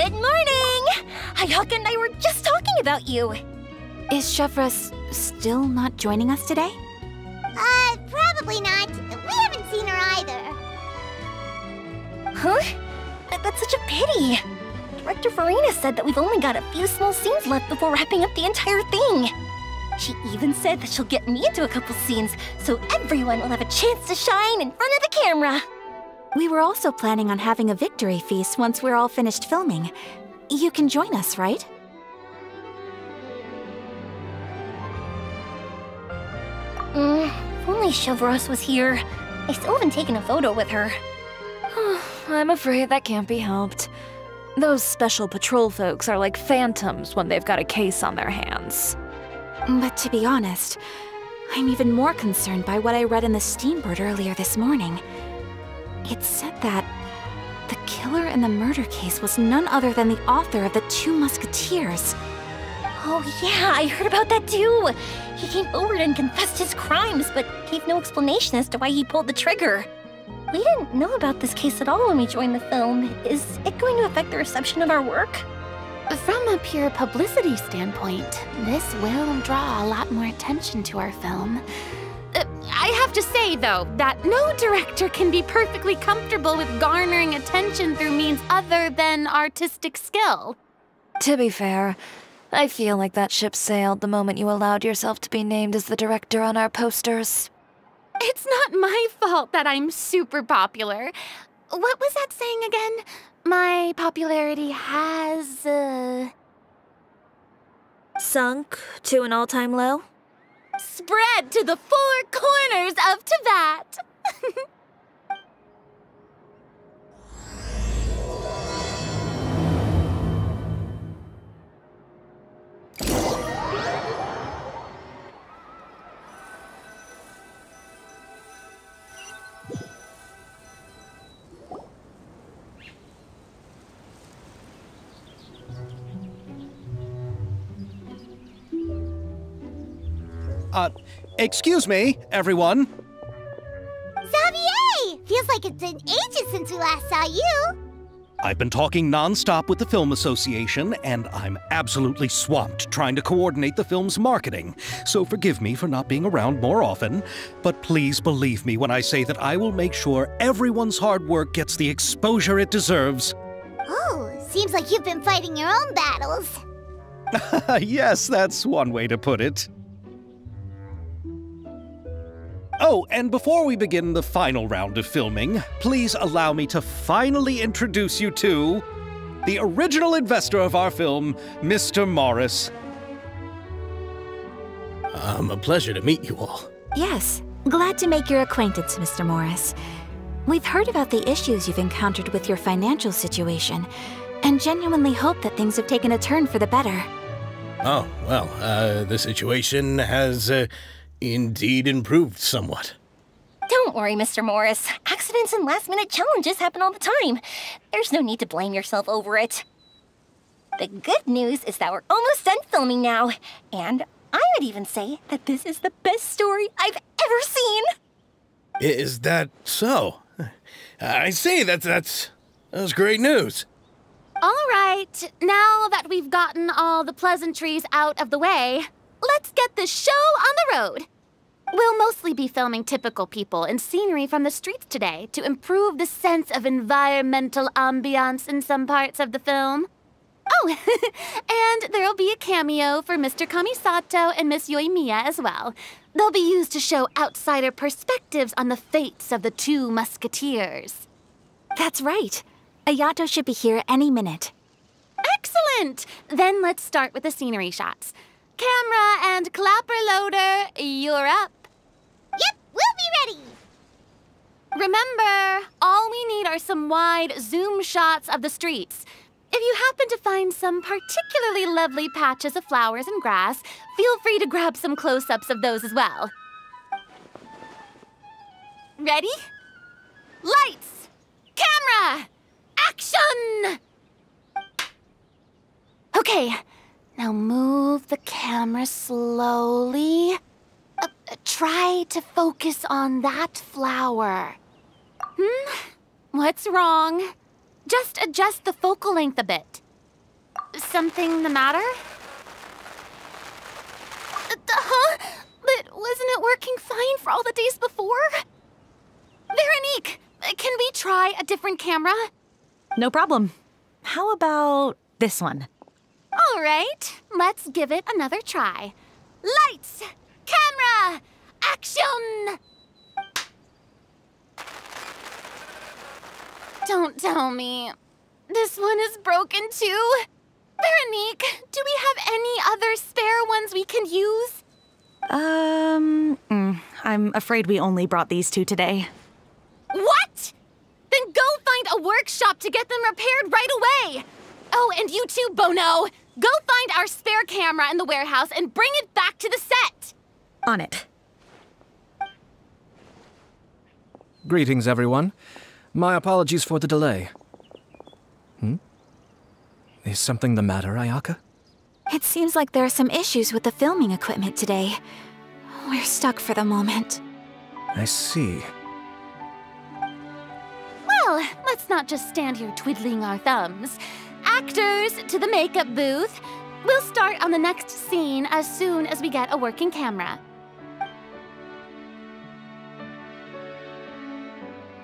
Good morning! Ayaka and I were just talking about you. Is Chevreuse still not joining us today? Probably not. We haven't seen her either. Huh? That's such a pity. Director Furina said that we've only got a few small scenes left before wrapping up the entire thing. She even said that she'll get me into a couple scenes, so everyone will have a chance to shine in front of the camera. We were also planning on having a victory feast once we're all finished filming. You can join us, right? If only Chevreuse was here. I still haven't taken a photo with her. I'm afraid that can't be helped. Those special patrol folks are like phantoms when they've got a case on their hands. But to be honest, I'm even more concerned by what I read in the Steambird earlier this morning. It said that the killer in the murder case was none other than the author of the 2 Musketeers. Oh yeah, I heard about that too. He came forward and confessed his crimes, but gave no explanation as to why he pulled the trigger. We didn't know about this case at all when we joined the film. Is it going to affect the reception of our work? From a pure publicity standpoint, this will draw a lot more attention to our film. I have to say, though, that no director can be perfectly comfortable with garnering attention through means other than artistic skill. To be fair, I feel like that ship sailed the moment you allowed yourself to be named as the director on our posters. It's not my fault that I'm super popular. What was that saying again? My popularity has, Sunk to an all-time low? spread to the 4 corners of Teyvat. Excuse me, everyone. Xavier! Feels like it's been ages since we last saw you. I've been talking non-stop with the Film Association, and I'm absolutely swamped trying to coordinate the film's marketing. So forgive me for not being around more often, but please believe me when I say that I will make sure everyone's hard work gets the exposure it deserves. Oh, seems like you've been fighting your own battles. Yes, that's one way to put it. Oh, and before we begin the final round of filming, please allow me to finally introduce you to the original investor of our film, Mr. Morris. A pleasure to meet you all. Yes, glad to make your acquaintance, Mr. Morris. We've heard about the issues you've encountered with your financial situation, and genuinely hope that things have taken a turn for the better. Oh, well, the situation has, indeed improved somewhat. Don't worry, Mr. Morris. Accidents and last-minute challenges happen all the time. There's no need to blame yourself over it. The good news is that we're almost done filming now, and I would even say that this is the best story I've ever seen. Is that so? I see, that's great news. All right, now that we've gotten all the pleasantries out of the way, let's get this show on the road. We'll mostly be filming typical people and scenery from the streets today to improve the sense of environmental ambiance in some parts of the film. Oh, and there'll be a cameo for Mr. Kamisato and Miss Yoimiya as well. They'll be used to show outsider perspectives on the fates of the 2 Musketeers. That's right. Ayato should be here any minute. Excellent! Then let's start with the scenery shots. Camera and clapper loader, you're up. Yep, we'll be ready. Remember, all we need are some wide zoom shots of the streets. If you happen to find some particularly lovely patches of flowers and grass, feel free to grab some close-ups of those as well. Ready? Lights! Camera! Action! Okay, now move the camera slowly. Try to focus on that flower. What's wrong? Just adjust the focal length a bit. Something the matter? Huh? But wasn't it working fine for all the days before? Veronique, can we try a different camera? No problem. How about this one? All right, let's give it another try. Lights, camera, action! Don't tell me. This one is broken too. Veronique, do we have any other spare ones we can use? I'm afraid we only brought these two today. What? Then go find a workshop to get them repaired right away. Oh, and you too, Bono. Go find our spare camera in the warehouse and bring it back to the set. On it. Greetings, everyone. My apologies for the delay. Is something the matter, Ayaka? It seems like there are some issues with the filming equipment today. We're stuck for the moment. I see. Well, let's not just stand here twiddling our thumbs. Actors, to the makeup booth. We'll start on the next scene as soon as we get a working camera.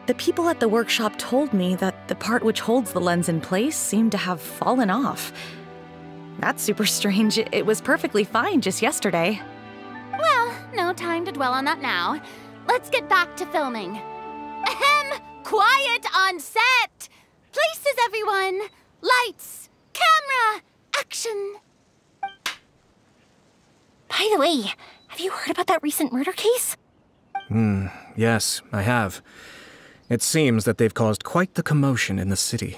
The people at the workshop told me that the part which holds the lens in place seemed to have fallen off. That's super strange. It was perfectly fine just yesterday. Well, no time to dwell on that now. Let's get back to filming. Ahem! Quiet on set! Places, everyone! Lights! Camera! Action! By the way, have you heard about that recent murder case? Yes, I have. It seems that they've caused quite the commotion in the city.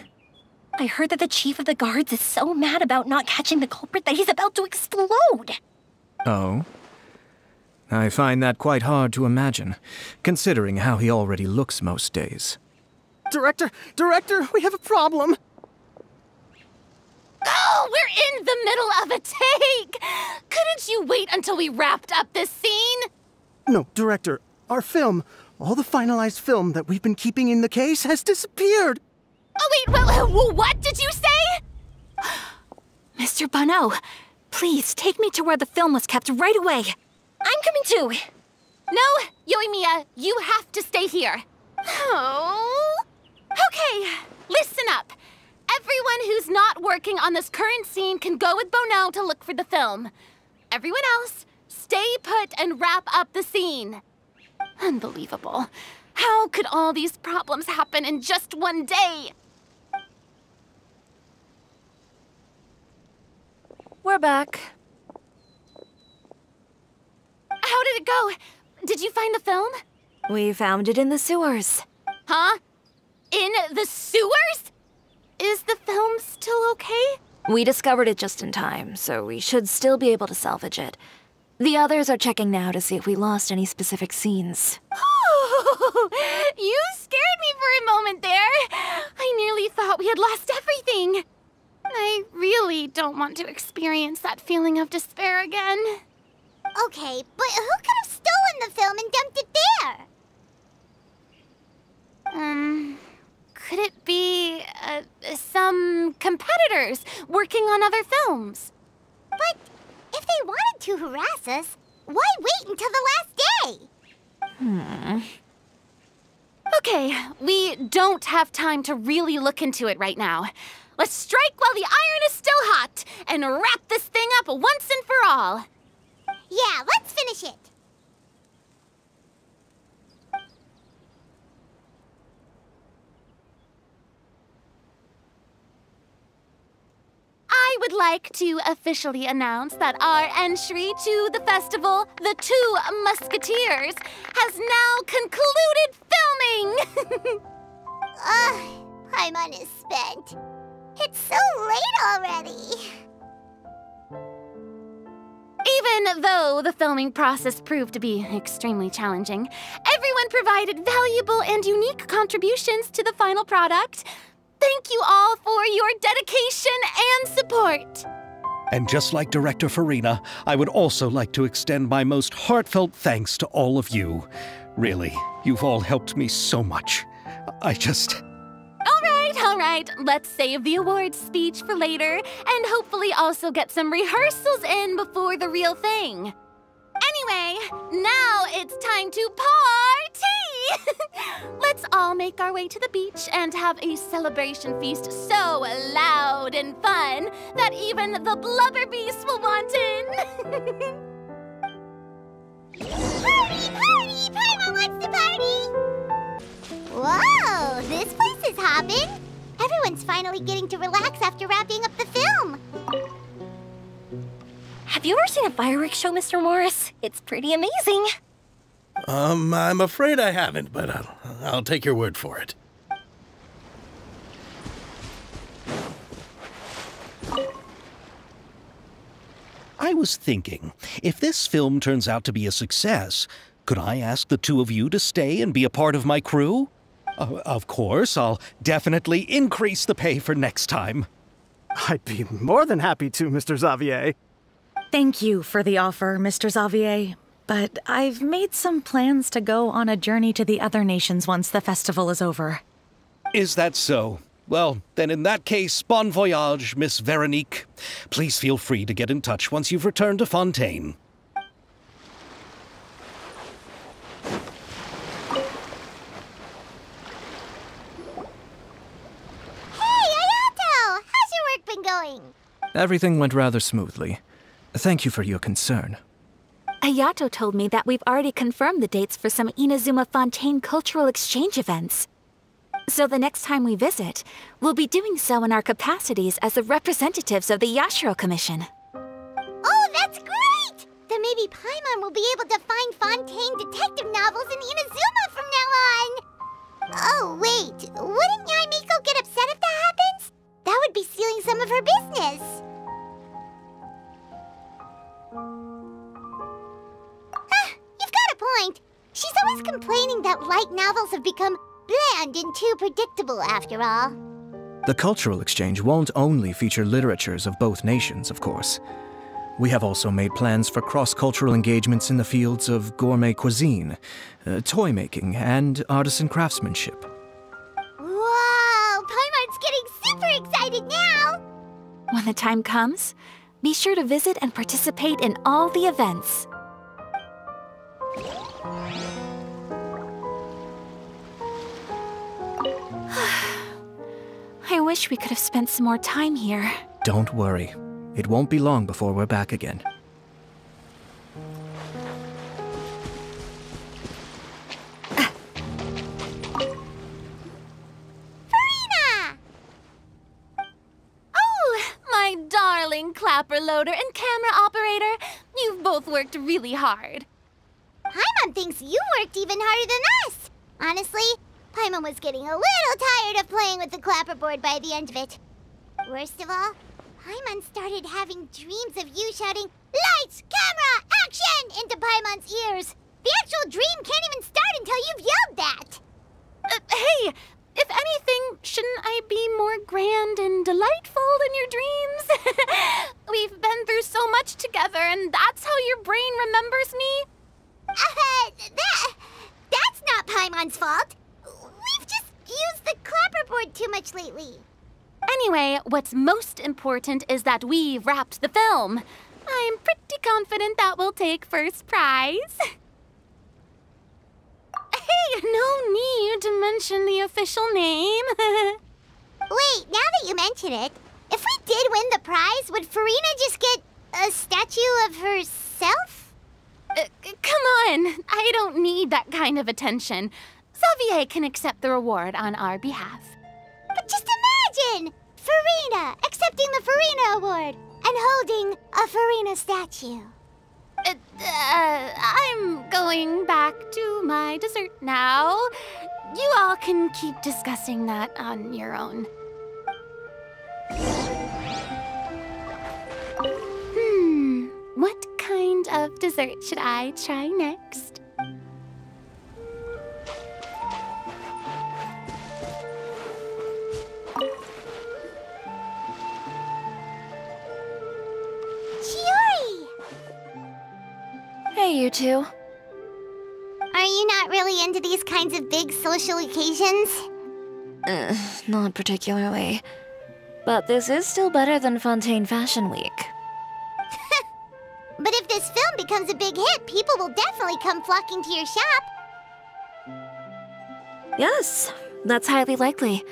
I heard that the chief of the guards is so mad about not catching the culprit that he's about to explode. Oh? I find that quite hard to imagine, considering how he already looks most days. Director, we have a problem. Oh, we're in the middle of a take! Couldn't you wait until we wrapped up this scene? No, Director, our film, all the finalized film that we've been keeping in the case has disappeared. Oh, wait, what did you say? Mr. Bono, please take me to where the film was kept right away. I'm coming too. No, Yoimiya, you have to stay here. Oh. Okay, listen up. Everyone who's not working on this current scene can go with Bono to look for the film. Everyone else, stay put and wrap up the scene. Unbelievable. How could all these problems happen in just one day? We're back. How did it go? Did you find the film? We found it in the sewers. Huh? In the sewers? Is the film still okay? We discovered it just in time, so we should still be able to salvage it. The others are checking now to see if we lost any specific scenes. You scared me for a moment there. I nearly thought we had lost everything. I really don't want to experience that feeling of despair again. Okay, but who could have stolen the film and dumped it there? Could it be, some competitors working on other films? But if they wanted to harass us, why wait until the last day? Okay, we don't have time to really look into it right now. Let's strike while the iron is still hot and wrap this thing up once and for all. Yeah, let's finish it. I would like to officially announce that our entry to the festival, The Two Musketeers, has now concluded filming! Paimon is spent. It's so late already. Even though the filming process proved to be extremely challenging, everyone provided valuable and unique contributions to the final product. Thank you all for your dedication and support. And just like Director Furina, I would also like to extend my most heartfelt thanks to all of you. Really, you've all helped me so much. All right. right, let's save the awards speech for later, and hopefully also get some rehearsals in before the real thing. Anyway, now it's time to party! Let's all make our way to the beach and have a celebration feast so loud and fun that even the blubber beast will want in. Party, party! Paimon wants to party! Whoa, this place is hopping. Everyone's finally getting to relax after wrapping up the film. Have you ever seen a fireworks show, Mr. Morris? It's pretty amazing. I'm afraid I haven't, but I'll take your word for it. I was thinking, if this film turns out to be a success, could I ask the two of you to stay and be a part of my crew? Of course, I'll definitely increase the pay for next time. I'd be more than happy to, Mr. Xavier. Thank you for the offer, Mr. Xavier, but I've made some plans to go on a journey to the other nations once the festival is over. Is that so? Well, then in that case, bon voyage, Miss Veronique. Please feel free to get in touch once you've returned to Fontaine. Hey, Ayato! How's your work been going? Everything went rather smoothly. Thank you for your concern. Ayato told me that we've already confirmed the dates for some Inazuma Fontaine cultural exchange events. So the next time we visit, we'll be doing so in our capacities as the representatives of the Yashiro Commission. Oh, that's great! Then maybe Paimon will be able to find Fontaine detective novels in Inazuma from now on! Oh, wait, wouldn't Yoimiya get upset if that happens? That would be stealing some of her business. You've got a point. She's always complaining that light novels have become bland and too predictable, after all. The cultural exchange won't only feature literatures of both nations, of course. We have also made plans for cross-cultural engagements in the fields of gourmet cuisine, toy making, and artisan craftsmanship. Whoa! Paimon's getting super excited now! When the time comes, be sure to visit and participate in all the events. I wish we could have spent some more time here. Don't worry. It won't be long before we're back again. Furina! Oh, my darling clapper loader and camera operator. You've both worked really hard. Paimon thinks you worked even harder than us. Honestly, Paimon was getting a little tired of playing with the clapperboard by the end of it. Worst of all, Paimon started having dreams of you shouting, "Lights, camera, action!" into Paimon's ears. The actual dream can't even start until you've yelled that. Hey, if anything, shouldn't I be more grand and delightful than your dreams? We've been through so much together, and that's how your brain remembers me? That's not Paimon's fault. We've just used the clapperboard too much lately. Anyway, what's most important is that we've wrapped the film. I'm pretty confident that we'll take first prize. Hey, no need to mention the official name. Wait, now that you mention it, if we did win the prize, would Furina just get a statue of herself? Come on, I don't need that kind of attention. Xavier can accept the reward on our behalf. But just imagine! Furina accepting the Furina Award and holding a Furina statue. I'm going back to my dessert now. You all can keep discussing that on your own. What kind of dessert should I try next? Chiori! Hey, you two. Are you not really into these kinds of big social occasions? Not particularly. But this is still better than Fontaine Fashion Week. But if this film becomes a big hit, people will definitely come flocking to your shop. Yes, that's highly likely.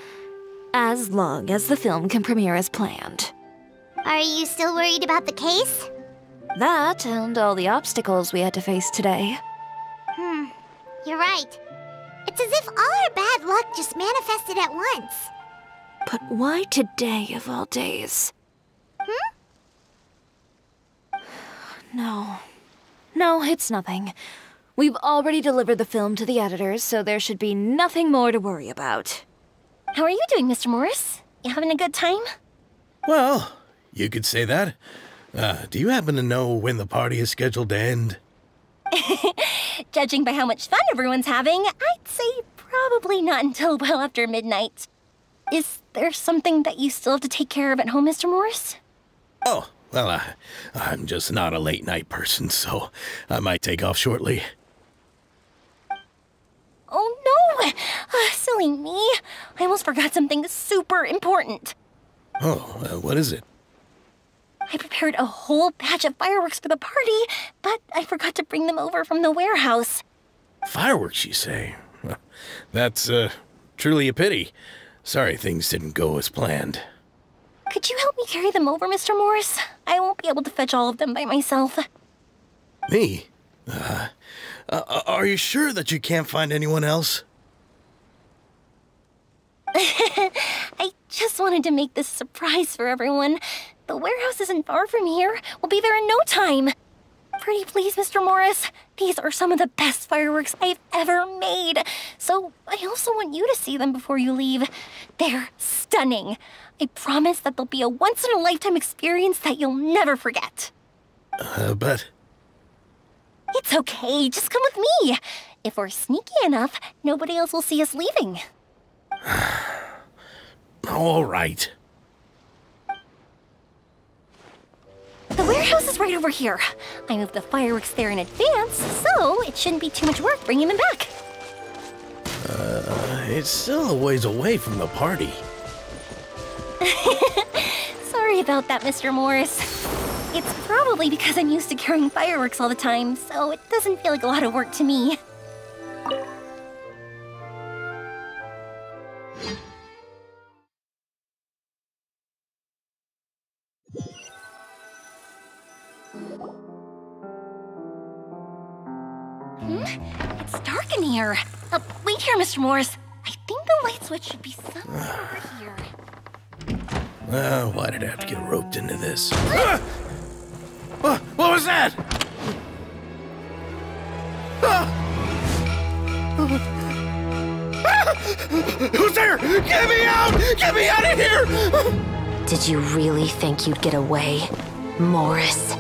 As long as the film can premiere as planned. Are you still worried about the case? That and all the obstacles we had to face today. You're right. It's as if all our bad luck just manifested at once. But why today of all days? No, it's nothing. We've already delivered the film to the editors, so there should be nothing more to worry about. How are you doing, Mr. Morris? You having a good time? Well, you could say that. Do you happen to know when the party is scheduled to end? Judging by how much fun everyone's having, I'd say probably not until well after midnight. Is there something that you still have to take care of at home, Mr. Morris? Oh, well, I'm just not a late-night person, so I might take off shortly. Oh, no! Silly me. I almost forgot something super important. Oh, what is it? I prepared a whole batch of fireworks for the party, but I forgot to bring them over from the warehouse. Fireworks, you say? Well, that's, truly a pity. Sorry things didn't go as planned. Could you help me carry them over, Mr. Morris? I won't be able to fetch all of them by myself. Me? Are you sure that you can't find anyone else? I just wanted to make this a surprise for everyone. The warehouse isn't far from here. We'll be there in no time. Pretty please, Mr. Morris. These are some of the best fireworks I've ever made. So I also want you to see them before you leave. They're stunning. I promise that they'll be a once-in-a-lifetime experience that you'll never forget. But... It's okay. Just come with me. If we're sneaky enough, nobody else will see us leaving. All right. The warehouse is right over here. I moved the fireworks there in advance, so it shouldn't be too much work bringing them back. It's still a ways away from the party. Sorry about that, Mr. Morris. It's probably because I'm used to carrying fireworks all the time, so it doesn't feel like a lot of work to me. It's dark in here. Wait here, Mr. Morris. I think the light switch should be somewhere over here. Why did I have to get roped into this? What was that? Who's there? Get me out! Get me out of here! Did you really think you'd get away, Morris?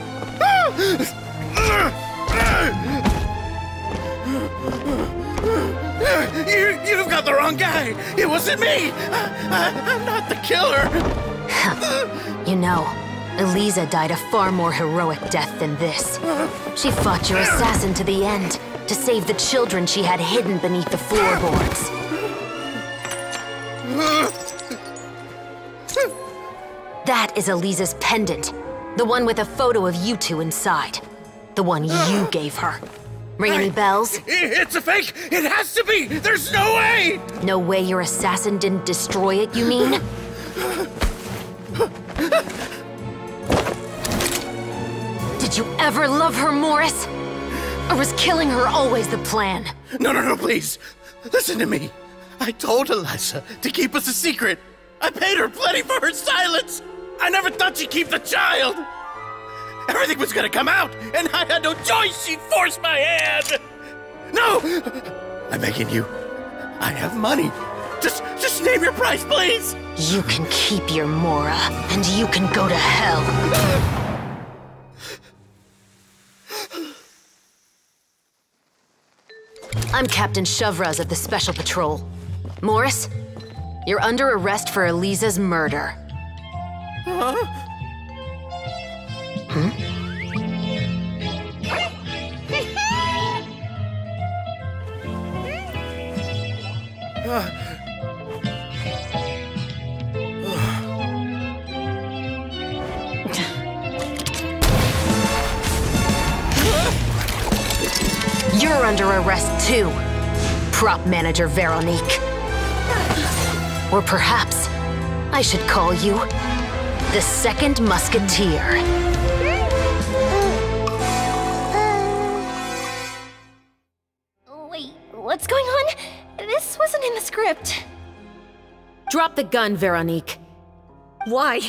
You've got the wrong guy! It wasn't me! I'm not the killer! You know, Eliza died a far more heroic death than this. She fought your assassin to the end, to save the children she had hidden beneath the floorboards. That is Eliza's pendant. The one with a photo of you two inside. The one you gave her. Ring any bells? It's a fake! It has to be! There's no way! No way your assassin didn't destroy it, you mean? Did you ever love her, Morris? Or was killing her always the plan? No, please. Listen to me. I told Eliza to keep us a secret. I paid her plenty for her silence. I never thought she'd keep the child. Everything was gonna come out, and I had no choice. She forced my hand. No! I'm begging you. I have money. Just name your price, please. You can keep your Mora, and you can go to hell. I'm Captain Chevreuse of the Special Patrol. Morris, you're under arrest for Eliza's murder. You're under arrest too, prop manager Veronique. Or perhaps I should call you the Second Musketeer. Wait, what's going on? This wasn't in the script. Drop the gun, Veronique. Why?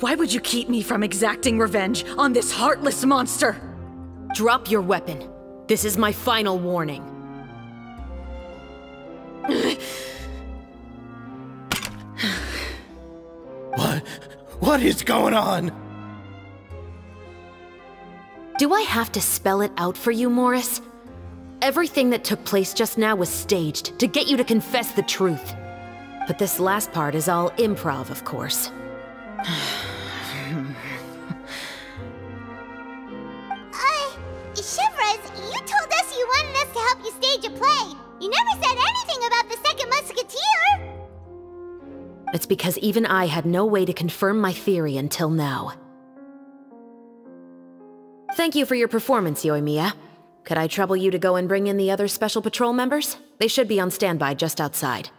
Why would you keep me from exacting revenge on this heartless monster? Drop your weapon. This is my final warning. What is going on? Do I have to spell it out for you, Morris? Everything that took place just now was staged to get you to confess the truth. But this last part is all improv, of course. Chevreuse, you told us you wanted us to help you stage a play. You never said anything about the Second Musketeer. It's because even I had no way to confirm my theory until now. Thank you for your performance, Yoimiya. Could I trouble you to go and bring in the other Special Patrol members? They should be on standby just outside.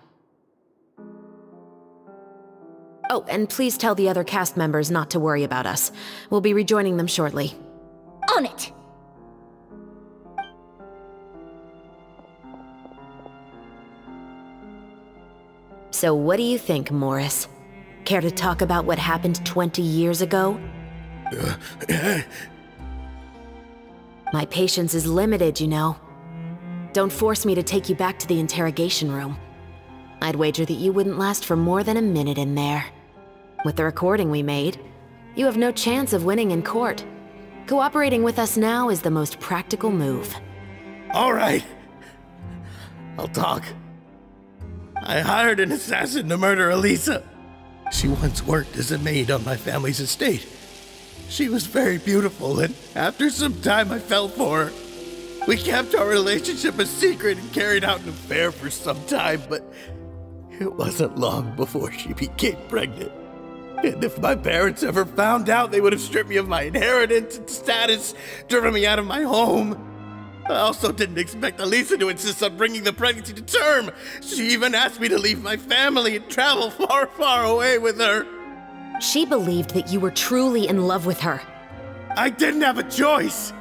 Oh, and please tell the other cast members not to worry about us. We'll be rejoining them shortly. On it! So what do you think, Morris? Care to talk about what happened 20 years ago? My patience is limited, you know. Don't force me to take you back to the interrogation room. I'd wager that you wouldn't last for more than a minute in there. With the recording we made, you have no chance of winning in court. Cooperating with us now is the most practical move. All right. I'll talk. I hired an assassin to murder Elisa. She once worked as a maid on my family's estate. She was very beautiful, and after some time I fell for her. We kept our relationship a secret and carried out an affair for some time, but it wasn't long before she became pregnant. And if my parents ever found out, they would have stripped me of my inheritance and status, driven me out of my home. I also didn't expect Elisa to insist on bringing the pregnancy to term. She even asked me to leave my family and travel far, far away with her. She believed that you were truly in love with her. I didn't have a choice.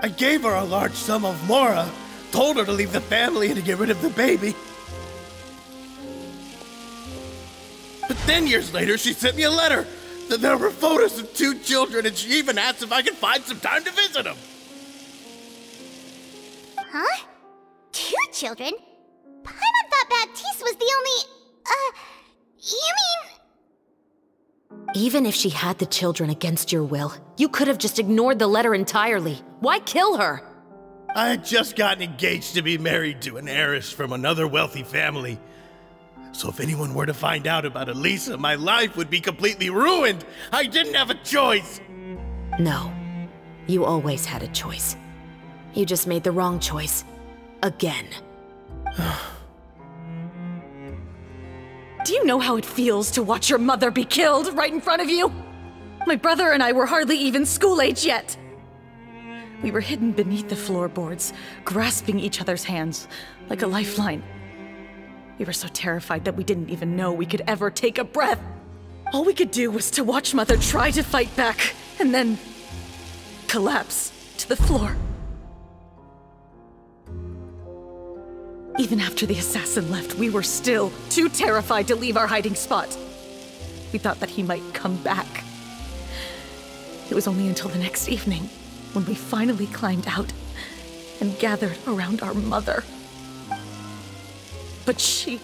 I gave her a large sum of mora, told her to leave the family and to get rid of the baby. But then years later, she sent me a letter. There were photos of 2 children, and she even asked if I could find some time to visit them. Huh? 2 children? Paimon thought Baptiste was the only... you mean... Even if she had the children against your will, you could have just ignored the letter entirely. Why kill her? I had just gotten engaged to be married to an heiress from another wealthy family. So if anyone were to find out about Elisa, my life would be completely ruined. I didn't have a choice. No, you always had a choice. You just made the wrong choice. Again. Do you know how it feels to watch your mother be killed right in front of you? My brother and I were hardly even school age yet. We were hidden beneath the floorboards, grasping each other's hands like a lifeline. We were so terrified that we didn't even know we could ever take a breath. All we could do was to watch Mother try to fight back, and then collapse to the floor. Even after the assassin left, we were still too terrified to leave our hiding spot. We thought that he might come back. It was only until the next evening when we finally climbed out and gathered around our mother. But she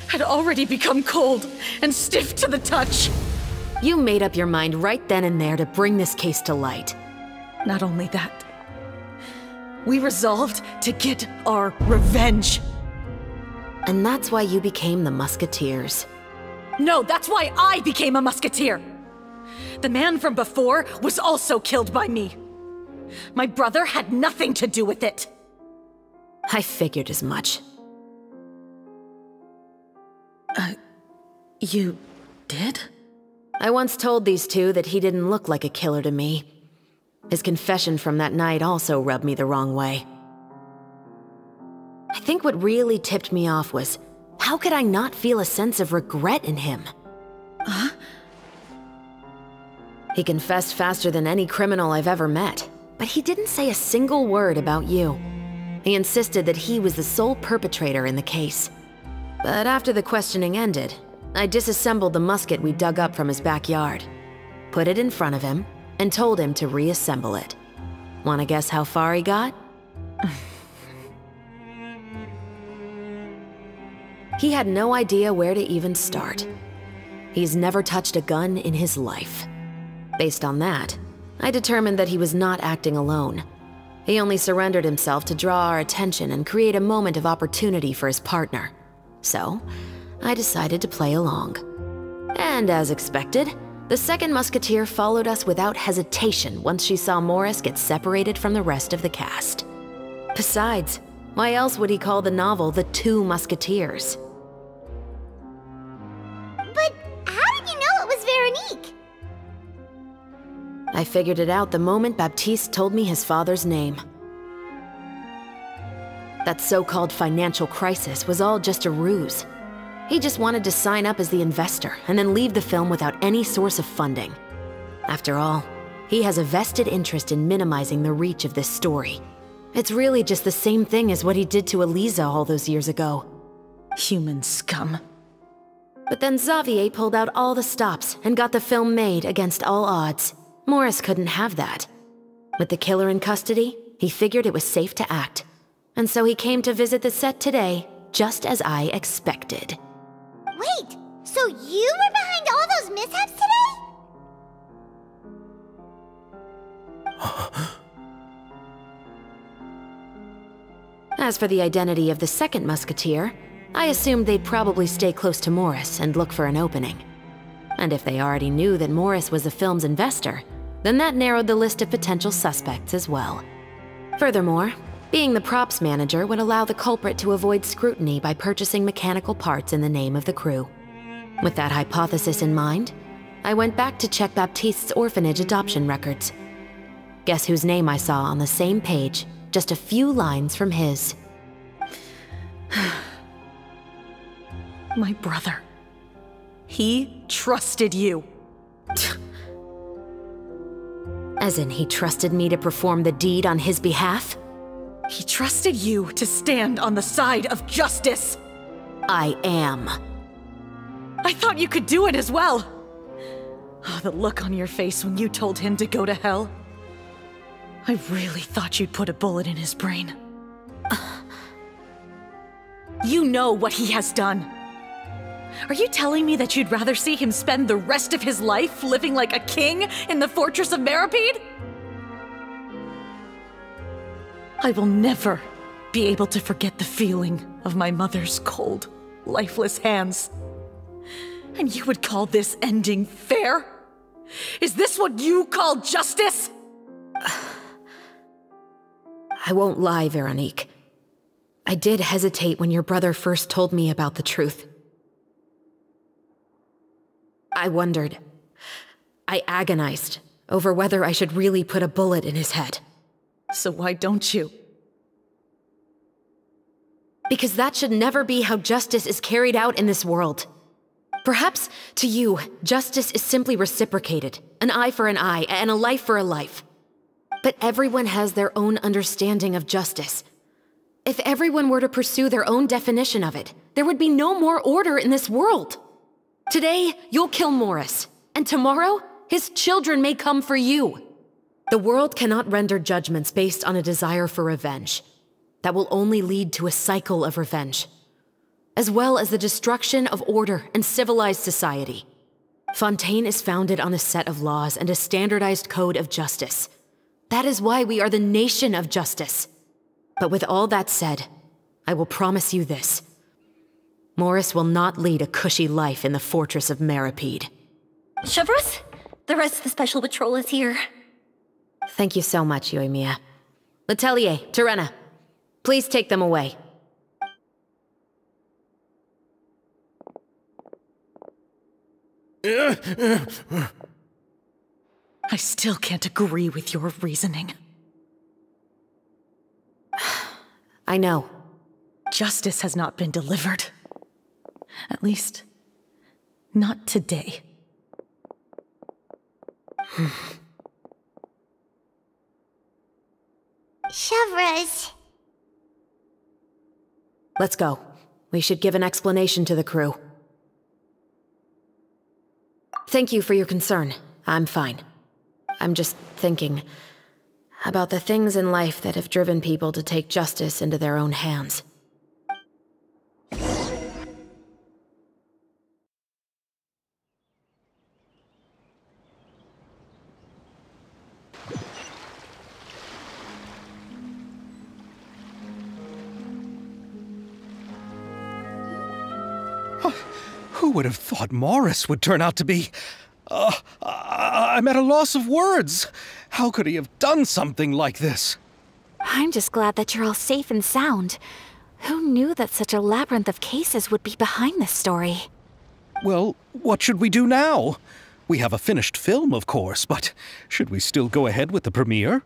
had already become cold and stiff to the touch. You made up your mind right then and there to bring this case to light. Not only that, we resolved to get our revenge. And that's why you became the Musketeers. No, that's why I became a Musketeer. The man from before was also killed by me. My brother had nothing to do with it. I figured as much. You did? I once told these two that he didn't look like a killer to me. His confession from that night also rubbed me the wrong way. I think what really tipped me off was, how could I not feel a sense of regret in him? Huh? He confessed faster than any criminal I've ever met, but he didn't say a single word about you. He insisted that he was the sole perpetrator in the case. But after the questioning ended, I disassembled the musket we dug up from his backyard, put it in front of him, and told him to reassemble it. Wanna guess how far he got? He had no idea where to even start. He's never touched a gun in his life. Based on that, I determined that he was not acting alone. He only surrendered himself to draw our attention and create a moment of opportunity for his partner. So, I decided to play along. And as expected, the second musketeer followed us without hesitation once she saw Morris get separated from the rest of the cast. Besides, why else would he call the novel The Two Musketeers? But how did you know it was Veronique? I figured it out the moment Baptiste told me his father's name. That so-called financial crisis was all just a ruse. He just wanted to sign up as the investor and then leave the film without any source of funding. After all, he has a vested interest in minimizing the reach of this story. It's really just the same thing as what he did to Eliza all those years ago. Human scum. But then Xavier pulled out all the stops and got the film made against all odds. Morris couldn't have that. With the killer in custody, he figured it was safe to act. And so he came to visit the set today, just as I expected. Wait, so you were behind all those mishaps today? As for the identity of the second musketeer, I assumed they'd probably stay close to Morris and look for an opening. And if they already knew that Morris was the film's investor, then that narrowed the list of potential suspects as well. Furthermore, being the props manager would allow the culprit to avoid scrutiny by purchasing mechanical parts in the name of the crew. With that hypothesis in mind, I went back to check Baptiste's orphanage adoption records. Guess whose name I saw on the same page, just a few lines from his. My brother. He trusted you. As in, he trusted me to perform the deed on his behalf? He trusted you to stand on the side of justice. I am. I thought you could do it as well. Oh, the look on your face when you told him to go to hell. I really thought you'd put a bullet in his brain. You know what he has done. Are you telling me that you'd rather see him spend the rest of his life living like a king in the fortress of Meripede? I will never be able to forget the feeling of my mother's cold, lifeless hands. And you would call this ending fair? Is this what you call justice? I won't lie, Veronique. I did hesitate when your brother first told me about the truth. I wondered. I agonized over whether I should really put a bullet in his head. So why don't you? Because that should never be how justice is carried out in this world. Perhaps, to you, justice is simply reciprocated. An eye for an eye, and a life for a life. But everyone has their own understanding of justice. If everyone were to pursue their own definition of it, there would be no more order in this world. Today, you'll kill Morris, and tomorrow, his children may come for you. The world cannot render judgments based on a desire for revenge. That will only lead to a cycle of revenge, as well as the destruction of order and civilized society. Fontaine is founded on a set of laws and a standardized code of justice. That is why we are the nation of justice. But with all that said, I will promise you this. Morris will not lead a cushy life in the fortress of Meripede. Chevreuse, the rest of the special patrol is here. Thank you so much, Yoimiya. Letelier, Terena, please take them away. I still can't agree with your reasoning. I know. Justice has not been delivered. At least, not today. Chevreuse. Let's go. We should give an explanation to the crew. Thank you for your concern. I'm fine. I'm just thinking about the things in life that have driven people to take justice into their own hands. Who would have thought Morris would turn out to be... I'm at a loss of words. How could he have done something like this? I'm just glad that you're all safe and sound. Who knew that such a labyrinth of cases would be behind this story? Well, what should we do now? We have a finished film, of course, but should we still go ahead with the premiere?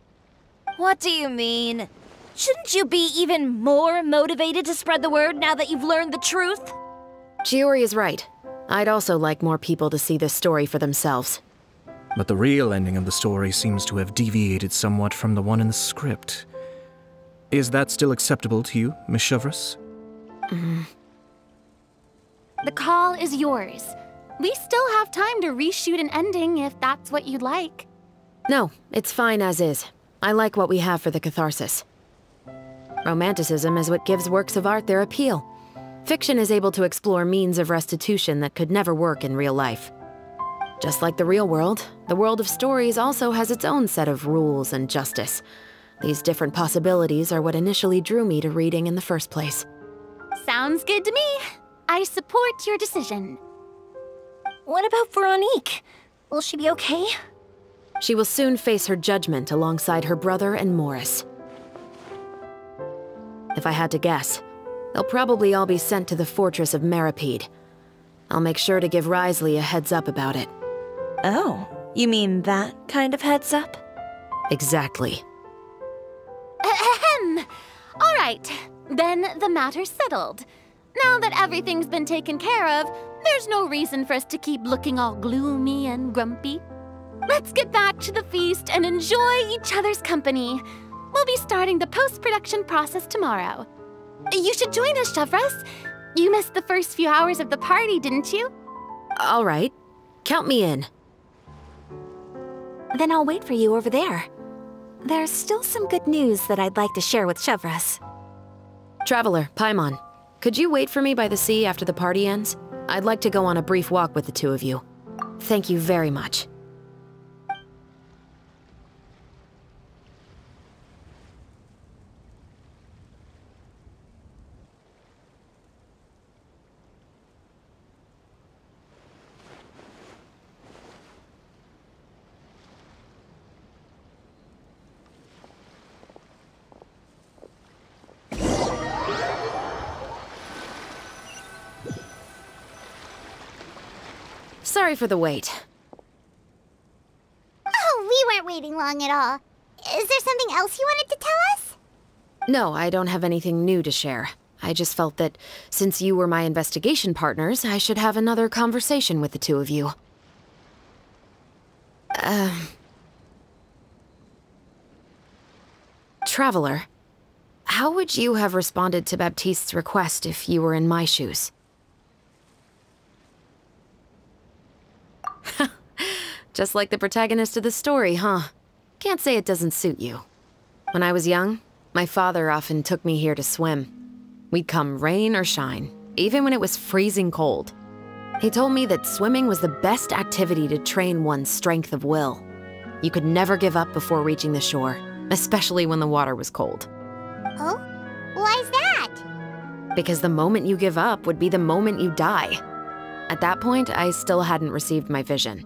What do you mean? Shouldn't you be even more motivated to spread the word now that you've learned the truth? Chiori is right. I'd also like more people to see this story for themselves. But the real ending of the story seems to have deviated somewhat from the one in the script. Is that still acceptable to you, Miss Chevreuse? The call is yours. We still have time to reshoot an ending if that's what you'd like. No, it's fine as is. I like what we have for the catharsis. Romanticism is what gives works of art their appeal. Fiction is able to explore means of restitution that could never work in real life. Just like the real world, the world of stories also has its own set of rules and justice. These different possibilities are what initially drew me to reading in the first place. Sounds good to me. I support your decision. What about Veronique? Will she be okay? She will soon face her judgment alongside her brother and Morris. If I had to guess, they'll probably all be sent to the fortress of Meripede. I'll make sure to give Risley a heads up about it. Oh, you mean that kind of heads up? Exactly. Ahem. All right, then the matter's settled. Now that everything's been taken care of, there's no reason for us to keep looking all gloomy and grumpy. Let's get back to the feast and enjoy each other's company. We'll be starting the post-production process tomorrow. You should join us, Chevreuse. You missed the first few hours of the party, didn't you? All right. Count me in. Then I'll wait for you over there. There's still some good news that I'd like to share with Chevreuse. Traveler, Paimon, could you wait for me by the sea after the party ends? I'd like to go on a brief walk with the two of you. Thank you very much. Sorry for the wait. Oh, we weren't waiting long at all. Is there something else you wanted to tell us? No, I don't have anything new to share. I just felt that since you were my investigation partners, I should have another conversation with the two of you. Traveler, how would you have responded to Baptiste's request if you were in my shoes? Just like the protagonist of the story, huh? Can't say it doesn't suit you. When I was young, my father often took me here to swim. We'd come rain or shine, even when it was freezing cold. He told me that swimming was the best activity to train one's strength of will. You could never give up before reaching the shore, especially when the water was cold. Oh? Why's that? Because the moment you give up would be the moment you die. At that point, I still hadn't received my vision.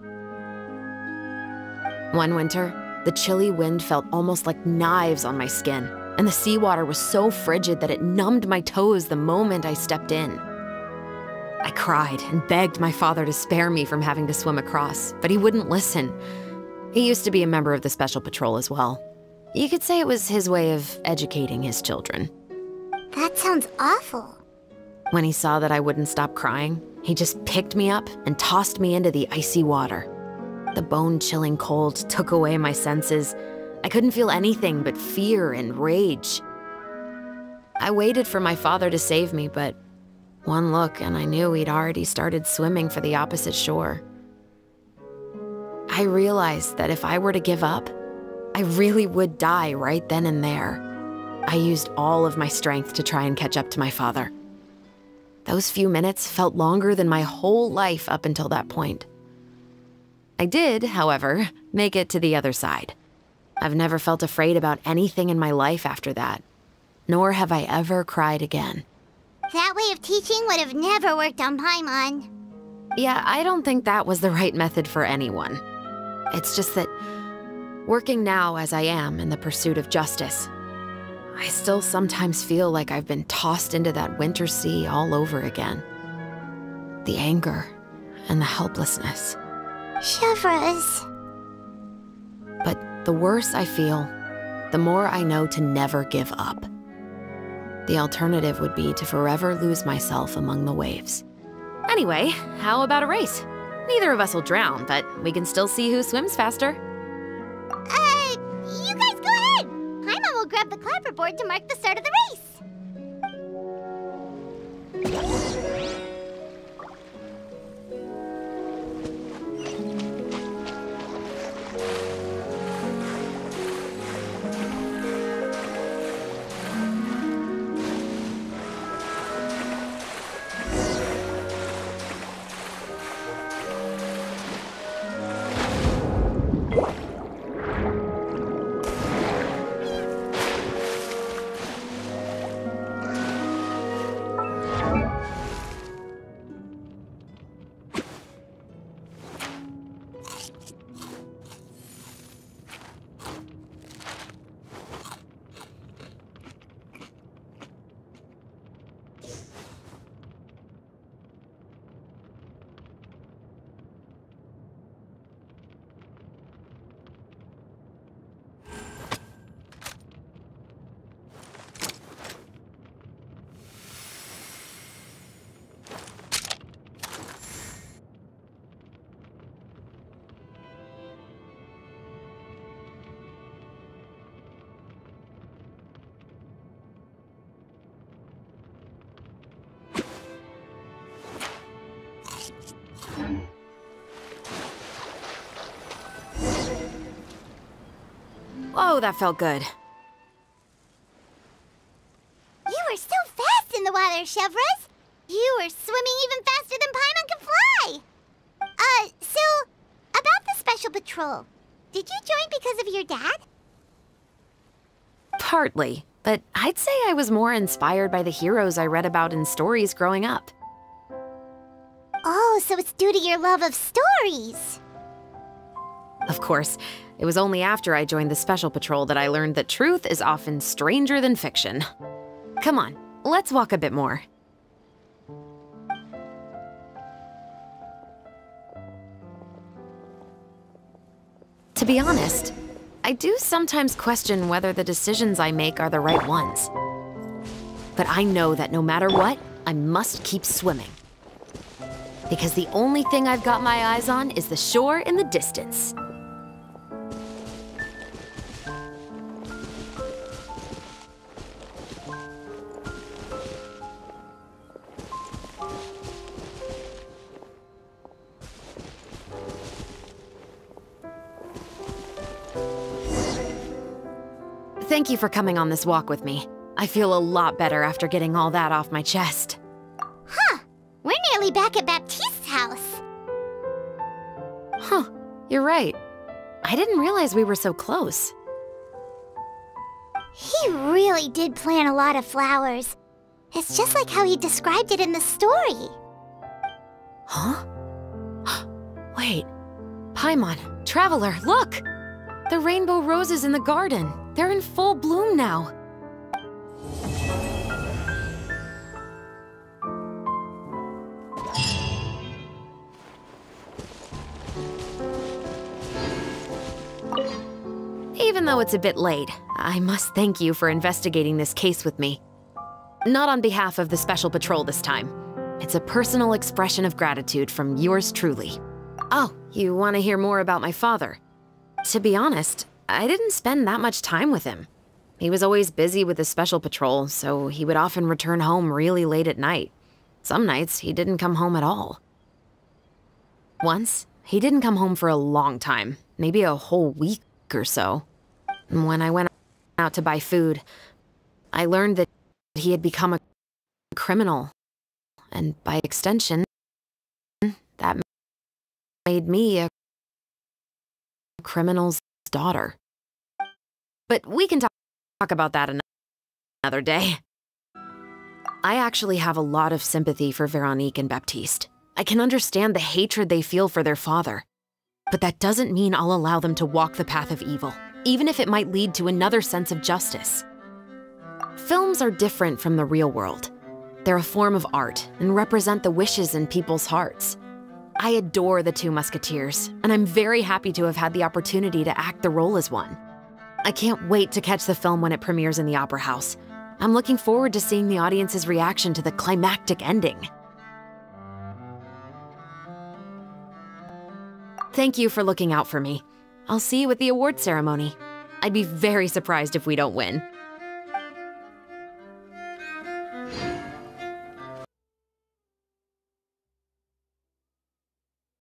One winter, the chilly wind felt almost like knives on my skin, and the seawater was so frigid that it numbed my toes the moment I stepped in. I cried and begged my father to spare me from having to swim across, but he wouldn't listen. He used to be a member of the Special Patrol as well. You could say it was his way of educating his children. That sounds awful. When he saw that I wouldn't stop crying, he just picked me up and tossed me into the icy water. The bone-chilling cold took away my senses. I couldn't feel anything but fear and rage. I waited for my father to save me, but one look and I knew he'd already started swimming for the opposite shore. I realized that if I were to give up, I really would die right then and there. I used all of my strength to try and catch up to my father. Those few minutes felt longer than my whole life up until that point. I did, however, make it to the other side. I've never felt afraid about anything in my life after that, nor have I ever cried again. That way of teaching would have never worked on Paimon. Yeah, I don't think that was the right method for anyone. It's just that, working now as I am in the pursuit of justice, I still sometimes feel like I've been tossed into that winter sea all over again. The anger and the helplessness. Chevreuse. But the worse I feel, the more I know to never give up. The alternative would be to forever lose myself among the waves. Anyway, how about a race? Neither of us will drown, but we can still see who swims faster. You guys go ahead! Paimon will grab the clapperboard to mark the start of the race. Whoa, that felt good. You were so fast in the water, Chevreuse. You were swimming even faster than Paimon can fly. So, about the Special Patrol, did you join because of your dad? Partly, but I'd say I was more inspired by the heroes I read about in stories growing up. Oh, so it's due to your love of stories. Of course, it was only after I joined the Special Patrol that I learned that truth is often stranger than fiction. Come on, let's walk a bit more. To be honest, I do sometimes question whether the decisions I make are the right ones. But I know that no matter what, I must keep swimming. Because the only thing I've got my eyes on is the shore in the distance. Thank you for coming on this walk with me. I feel a lot better after getting all that off my chest. Huh. We're nearly back at Baptiste's house. Huh. You're right. I didn't realize we were so close. He really did plant a lot of flowers. It's just like how he described it in the story. Huh? Wait. Paimon, Traveler, look! The rainbow roses in the garden. They're in full bloom now. Even though it's a bit late, I must thank you for investigating this case with me. Not on behalf of the Special Patrol this time. It's a personal expression of gratitude from yours truly. Oh, you want to hear more about my father? To be honest, I didn't spend that much time with him. He was always busy with the Special Patrol, so he would often return home really late at night. Some nights, he didn't come home at all. Once, he didn't come home for a long time, maybe a whole week or so. When I went out to buy food, I learned that he had become a criminal. And by extension, that made me a criminal's daughter. But we can talk about that another day. I actually have a lot of sympathy for Veronique and Baptiste. I can understand the hatred they feel for their father. But that doesn't mean I'll allow them to walk the path of evil, even if it might lead to another sense of justice. Films are different from the real world. They're a form of art and represent the wishes in people's hearts. I adore the two Musketeers, and I'm very happy to have had the opportunity to act the role as one. I can't wait to catch the film when it premieres in the Opera House. I'm looking forward to seeing the audience's reaction to the climactic ending. Thank you for looking out for me. I'll see you at the award ceremony. I'd be very surprised if we don't win.